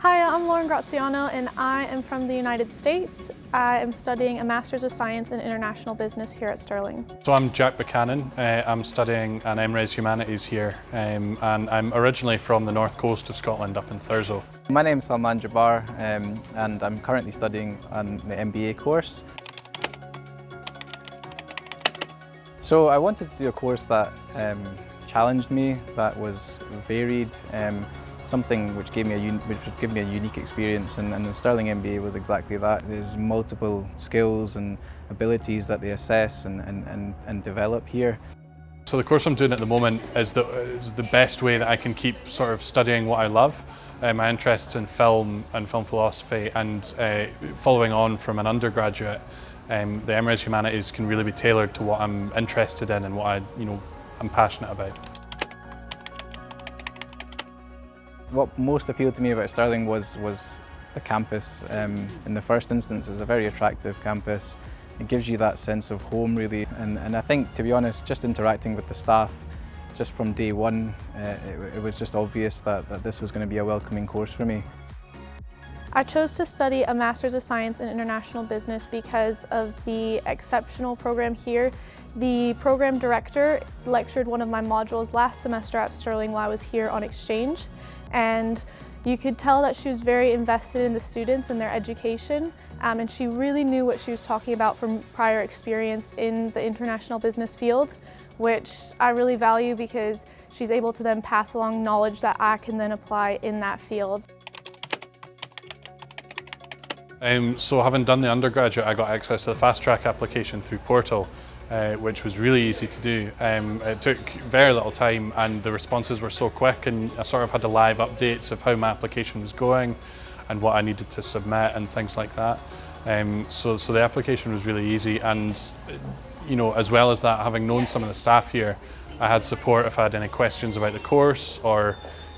Hi, I'm Lauren Graziano and I am from the United States. I am studying a Master's of Science in International Business here at Stirling. So I'm Jack Buchanan. I'm studying an MRes Humanities here and I'm originally from the north coast of Scotland up in Thurso. My name is Salman Jabbar and I'm currently studying on the MBA course. So I wanted to do a course that challenged me, that was varied, something which gave me would give me a unique experience, and the Stirling MBA was exactly that. There's multiple skills and abilities that they assess and develop here. So the course I'm doing at the moment is the best way that I can keep sort of studying what I love. My interests in film and film philosophy, and following on from an undergraduate, the MRes Humanities can really be tailored to what I'm interested in and what I'm passionate about. What most appealed to me about Stirling was the campus. In the first instance, it's a very attractive campus. It gives you that sense of home, really. And I think, to be honest, just interacting with the staff, just from day one, it was just obvious that this was going to be a welcoming course for me. I chose to study a Master's of Science in International Business because of the exceptional program here. The program director lectured one of my modules last semester at Stirling while I was here on exchange, and you could tell that she was very invested in the students and their education, and she really knew what she was talking about from prior experience in the international business field, which I really value because she's able to then pass along knowledge that I can then apply in that field. So having done the undergraduate, I got access to the fast track application through Portal, which was really easy to do. It took very little time and the responses were so quick, and I sort of had the live updates of how my application was going and what I needed to submit and things like that. So the application was really easy, and as well as that, having known some of the staff here, I had support if I had any questions about the course or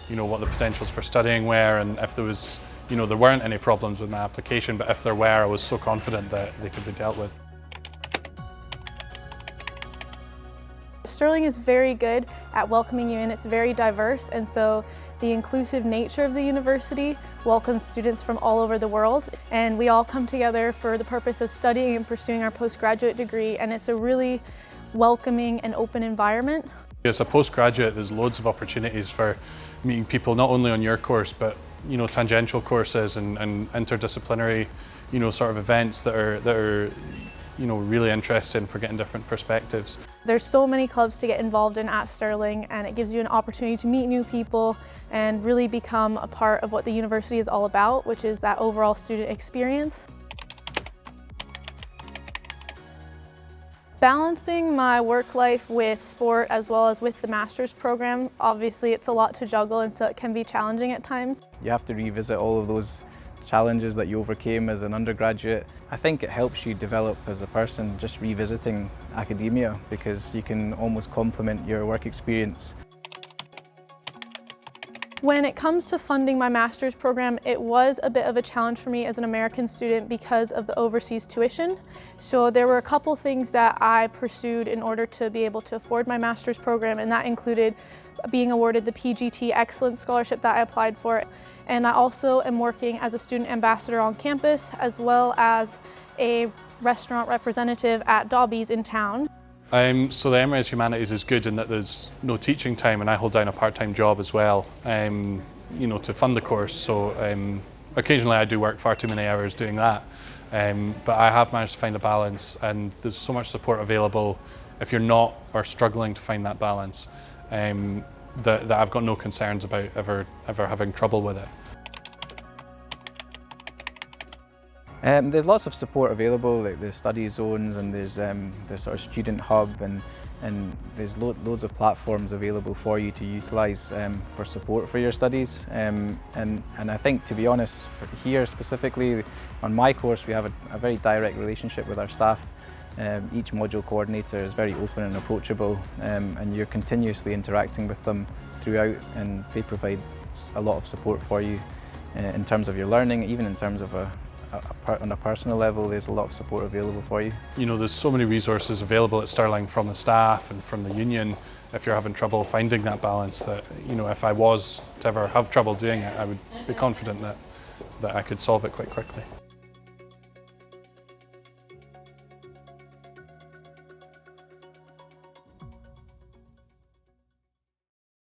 what the potentials for studying were, and if there was there weren't any problems with my application, but if there were, I was so confident that they could be dealt with. Stirling is very good at welcoming you in. It's very diverse, and so the inclusive nature of the university welcomes students from all over the world, and we all come together for the purpose of studying and pursuing our postgraduate degree, and it's a really welcoming and open environment. As a postgraduate, there's loads of opportunities for meeting people not only on your course, but tangential courses and interdisciplinary sort of events that are really interesting for getting different perspectives. There's so many clubs to get involved in at Stirling, and it gives you an opportunity to meet new people and really become a part of what the university is all about, which is that overall student experience. Balancing my work life with sport as well as with the master's program, obviously it's a lot to juggle, and so it can be challenging at times. You have to revisit all of those challenges that you overcame as an undergraduate. I think it helps you develop as a person, just revisiting academia, because you can almost complement your work experience. When it comes to funding my master's program, it was a bit of a challenge for me as an American student because of the overseas tuition. So there were a couple things that I pursued in order to be able to afford my master's program, and that included being awarded the PGT Excellence Scholarship that I applied for. And I also am working as a student ambassador on campus, as well as a restaurant representative at Dobby's in town. So the MRes Humanities is good in that there's no teaching time, and I hold down a part-time job as well, to fund the course. So occasionally I do work far too many hours doing that, but I have managed to find a balance, and there's so much support available if you're not or struggling to find that balance, that I've got no concerns about ever having trouble with it. There's lots of support available, like the study zones, and there's the sort of student hub, and there's loads of platforms available for you to utilise for support for your studies. And I think, to be honest, here specifically on my course, we have a very direct relationship with our staff. Each module coordinator is very open and approachable, and you're continuously interacting with them throughout, and they provide a lot of support for you in terms of your learning, even in terms of on a personal level. There's a lot of support available for you. There's so many resources available at Stirling from the staff and from the union. If you're having trouble finding that balance, that if I was to ever have trouble doing it, I would be confident that that I could solve it quite quickly.